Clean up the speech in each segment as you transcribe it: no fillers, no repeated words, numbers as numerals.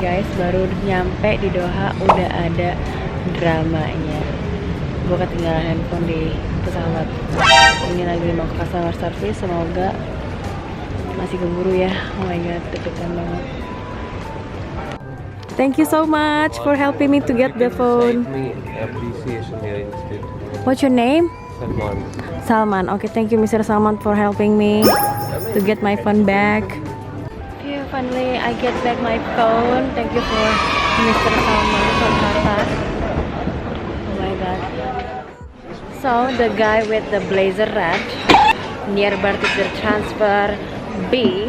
guys, baru nyampe di Doha udah ada dramanya. Gue ketinggalan handphone di pesawat. Ini lagi mau ke customer service, semoga masih keburu ya. Oh my god, deg-degan banget. Thank you so much for helping me to get the phone. Appreciation here instead. What's your name? Salman. Salman. Okay, thank you Mr. Salman for helping me to get my phone back. Yeah, finally I get back my phone. Thank you for Mr. Salman from Qatar. Oh my god. So the guy with the blazer red nearby to the transfer B,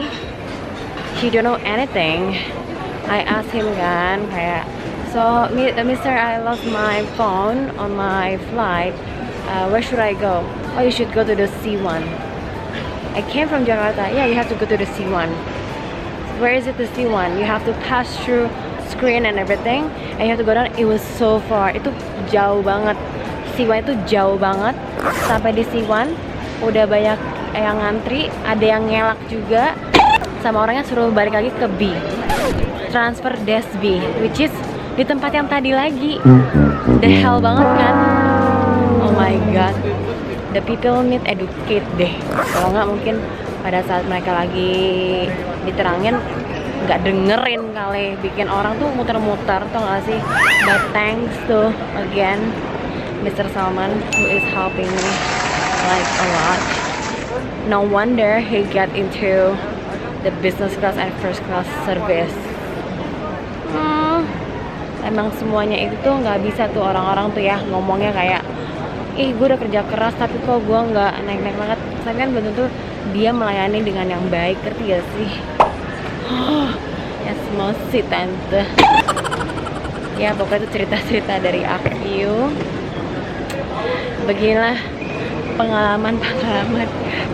he don't know anything. I asked him kan kayak, so Mr. I lost my phone on my flight. Where should I go? Oh, you should go to the C1. I came from Jakarta. Yeah, you have to go to the C1. Where is it the C1? You have to pass through screen and everything, and you have to go down. It was so far. Itu jauh banget. C1 itu jauh banget. Sampai di C1 udah banyak yang ngantri, ada yang ngelak juga. Sama orangnya suruh balik lagi ke B, transfer desk B, which is di tempat yang tadi lagi. The hell banget kan? Oh my god, the people need educate deh. Kalau nggak mungkin pada saat mereka lagi diterangin nggak dengerin kali, bikin orang tuh muter-muter, tau nggak sih? But thanks to again Mr. Salman who is helping me like a lot. No wonder he got into the business class and first class service. Emang semuanya itu tuh nggak bisa tuh orang-orang tuh ya ngomongnya kayak, ih gue udah kerja keras tapi kok gue nggak naik-naik banget. Tapi kan betul tuh dia melayani dengan yang baik, ngerti gak sih? Ya semua sih tante. Ya pokoknya itu cerita-cerita dari aku. Beginilah pengalaman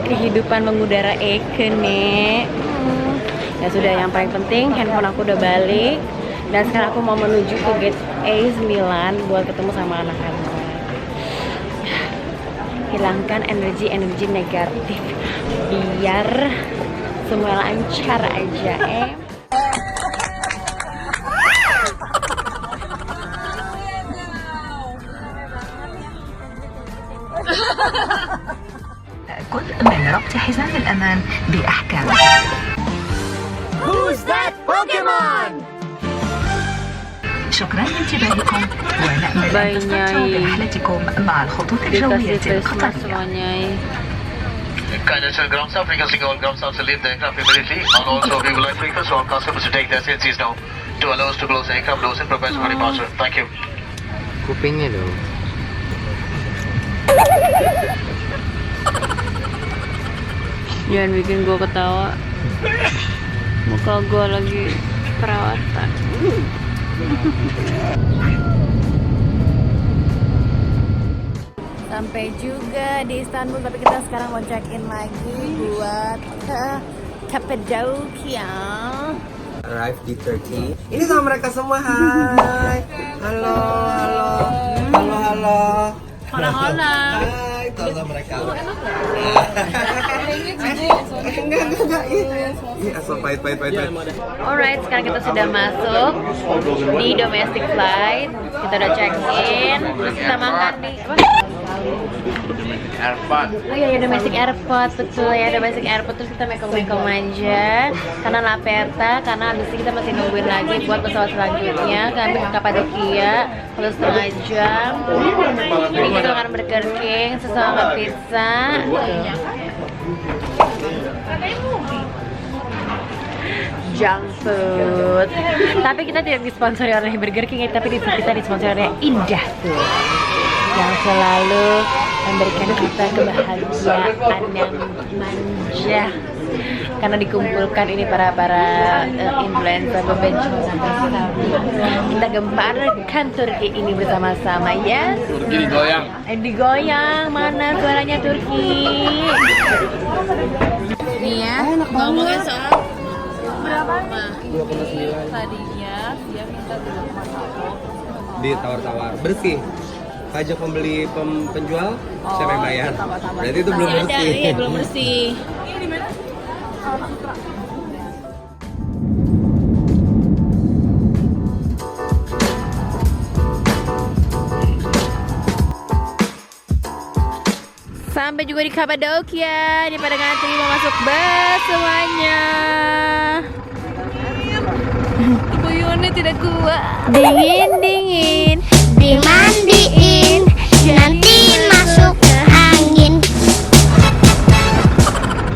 kehidupan mengudara nih. Ya sudah, yang paling penting handphone aku udah balik. Dan sekarang aku mau menuju ke gate A9 buat ketemu sama anak-anak. Hilangkan energi negatif biar semua lancar aja جزء من ربط حزام الأمان بأحكام. Who's that Pokemon? شكرا لانتباهكم ونأمل أن تستمتعوا برحلتكم مع الخطوط الجوية القطرية. Kindness ground staff requesting all ground staff to leave the aircraft immediately, and also we would like to request all customers to take their seats now to allow us to close the aircraft doors and prepare for departure. Thank you. Kupingnya dong. Jangan bikin gue ketawa. Muka gue lagi perawatan. Sampai juga di Istanbul, tapi kita sekarang mau check in lagi buat ke Cappadocia. Arrive di Turkey. Ini sama mereka semua. Hai. Halo. Hai, tahu sama mereka. Enggak. Ini asal pahit. Alright, sekarang kita sudah masuk di domestic flight. Kita udah check in. Terus kita makan di Airport. Oh iya, domestic airport, betul ya, domestic airport. Terus kita mekom aja karena lapeta, karena abis ini kita masih nungguin lagi buat pesawat selanjutnya kami ke Cappadocia 1,5 jam. Ini kita makan Burger King, sesama pizza. Junk food. Tapi kita tidak disponsori oleh Burger King, tapi kita disponsori oleh Indah Food yang selalu memberikan kita kebahagiaan yang manja karena dikumpulkan ini para influencer berbenjolan bersama. Kita gemparkan Turki ini bersama-sama ya. Jadi goyang. Digoyang, mana suaranya Turki? Nih ya, ngomongin soal berapa? 2,9. Tadinya dia minta 2,1. Ditawar-tawar. Bersih. Pajak pembeli penjual siapa yang bayar? Tambah-tambah. Berarti itu belum Masih ada, bersih. iya belum bersih. sampai juga di Kapadokia. Ini pada ngantri mau masuk bus semuanya. Tuyulnya tidak kuat. Dingin, Dimandiin, nanti masuk angin.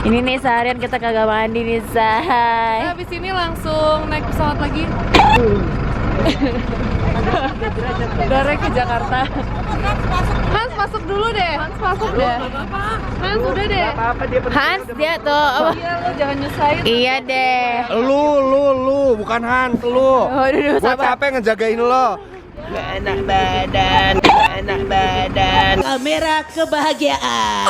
Ini nih seharian kita kagak mandi nih, Say. Habis ini langsung naik pesawat lagi. Direct ke Jakarta. Hans masuk dulu deh. Hans masuk deh. Hans udah deh. Hans dia tuh. Apa? Iya lo jangan nyusahin. Iya deh. Lu, bukan Hans, lu. Waduh, Gua sabar. capek ngejagain lo. Gak enak badan. Kamera kebahagiaan.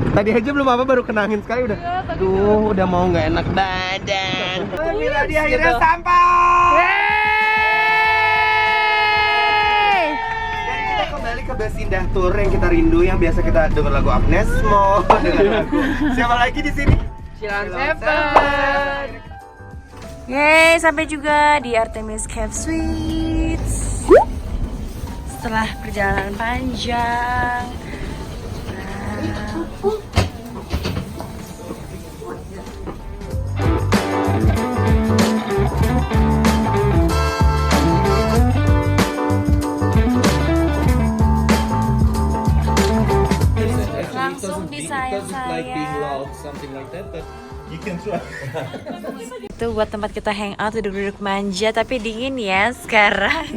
Tadi aja belum apa baru kenangin sekali udah. Duh, udah mau nggak enak badan. Mira di akhirnya sampai. Dan kita kembali ke Bus Indah Tour yang kita rindu, yang biasa kita denger lagu Agnes Mo, dengan lagu siapa lagi di sini? Sheila Seven. Yeay, sampai juga di Artemis Cave Suites. Setelah perjalanan panjang. Langsung disayang-sayang. Itu buat tempat kita hangout, duduk-duduk manja, tapi dingin ya sekarang.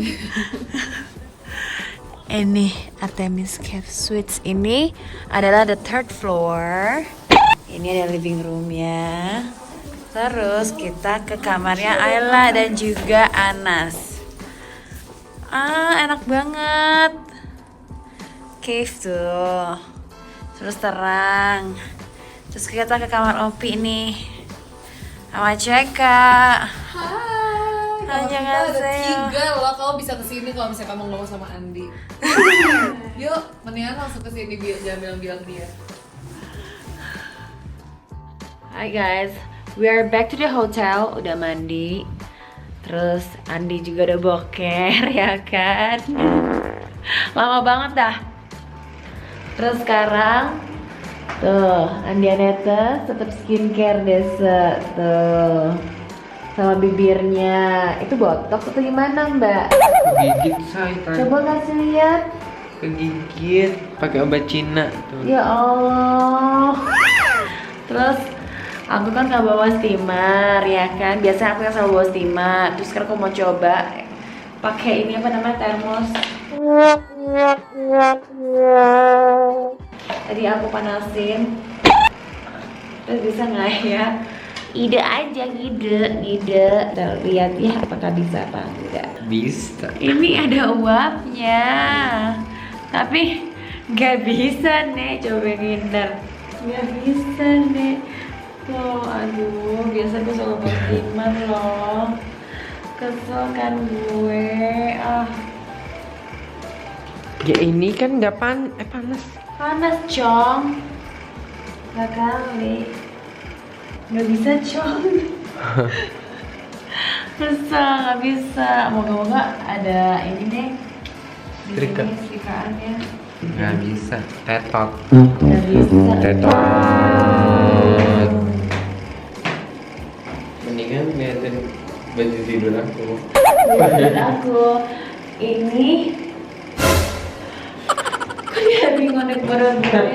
Ini Artemis Cave Suites ini adalah the third floor. Ini ada living roomnya. Terus kita ke kamarnya Ayla dan juga Anas. Enak banget. Cave tuh. Terus terang. Terus kita ke kamar Opi nih. Sama Ceka. Annyeonghaseyo. Loh, kamu bisa kesini kalau misalnya kamu ngomong sama Andi. Yuk, mendingan langsung kesini biar jangan bilang dia. Hi guys, we are back to the hotel. Udah mandi. Terus Andi juga udah boker ya kan. Lama banget dah. Terus sekarang tuh Andi Aneta tetap skincare desa tuh. Sama bibirnya. Itu botox atau gimana, Mbak? Gigit say tadi. Coba kasih lihat. Kegigit pakai obat Cina tuh. Ya Allah. Terus aku kan nggak bawa steamer ya kan. Biasanya aku yang selalu bawa steamer. Terus sekarang aku mau coba pakai ini apa namanya, termos. Tadi aku panasin. Terus bisa nggak ya? Ide aja, ide. Kita lihat ya apakah bisa apa enggak. Bisa. Ini ada uapnya, tapi nggak bisa nih. Coba ngindar, nggak bisa nih. Loh, aduh, biasa gue selalu bawa steamer loh. Kesel kan gue. Ya ini kan nggak panas. Panas, Cong. Nggak kali. Nggak bisa, Cong. Kesel, nggak bisa. Moga-moga ada ini deh. Di Setrika. sini setrikaannya. Nggak bisa. Tetot. Nggak bisa. Tetot. Mendingan ngeliatin baju tidur aku. Buat aku ini kok dia bingung nih baru sih.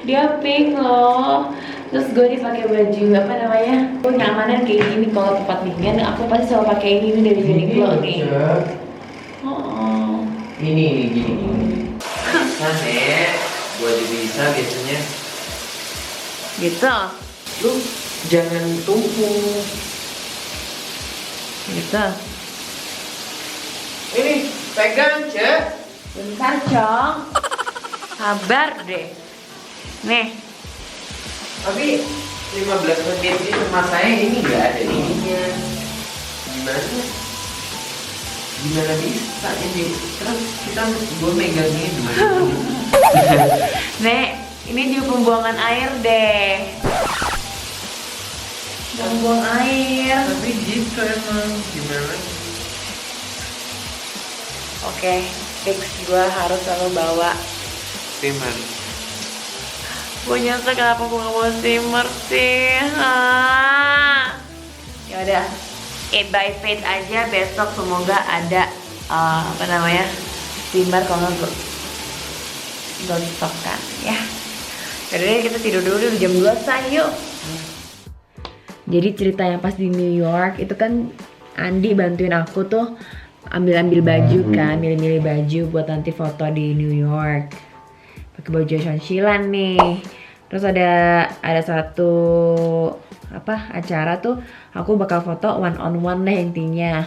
Dia pink loh. Terus gue dipakai baju apa namanya? Gue nyamanan kayak gini kalau tempat dingin. Aku pasti selalu pakai ini dari Uniqlo nih. Oh. Ini gini. Bisa nek. Gua juga bisa biasanya. Gitu. Lu jangan tumpuk. Gitu. Ini pegang cek. Bentar, Cong. Sabar deh. Nih. Tapi 15 menit di rumah saya ini nggak ada ininya. Gimana bisa ini? Terus gue megangnya dulu. Nek, ini di pembuangan air deh. Buang air. Tapi gitu emang gimana? Oke, fix gue harus selalu bawa Steamer. Punya kenapa gue gak mau steamer sih? Ya udah, by faith aja besok semoga ada steamer kalau nggak gosok kan ya. Jadi kita tidur dulu jam 2 yuk. Jadi cerita yang pas di New York itu kan Andi bantuin aku tuh ambil baju kan, milih-milih baju buat nanti foto di New York. Pakai baju Shangxilan nih. Terus ada satu acara tuh aku bakal foto one on one deh intinya.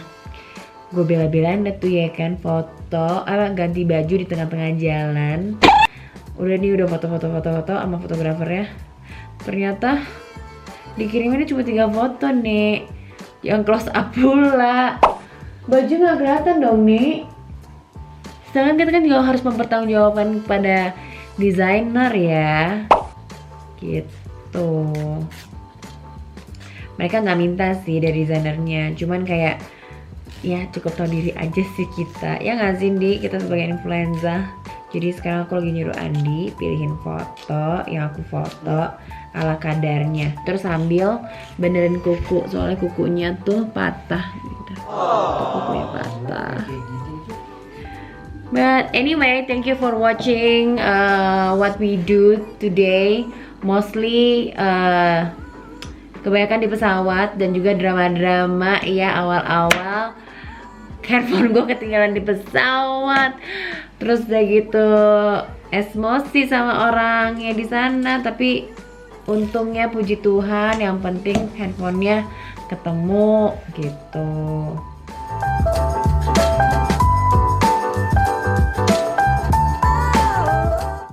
Gue bela-belain deh tuh ya kan foto ganti baju di tengah-tengah jalan. Udah foto sama fotografernya. Ternyata dikiriminnya cuma 3 foto nih. Yang close up pula. Baju gak kelihatan dong nih. Sedangkan kita kan juga harus mempertanggungjawabkan kepada desainer ya. Gitu. Mereka nggak minta sih dari desainernya. Cuman kayak ya cukup tahu diri aja sih kita. Ya nggak sih Di? Kita sebagai influencer. Jadi sekarang aku lagi nyuruh Andi pilihin foto yang aku foto ala kadarnya. Terus sambil benerin kuku, soalnya kukunya tuh patah gitu. Kukunya patah. But anyway, thank you for watching what we do today. Mostly kebanyakan di pesawat dan juga drama-drama ya awal-awal. Handphone gue ketinggalan di pesawat. Terus udah gitu emosi sama orangnya di sana, tapi untungnya puji Tuhan yang penting handphonenya ketemu gitu.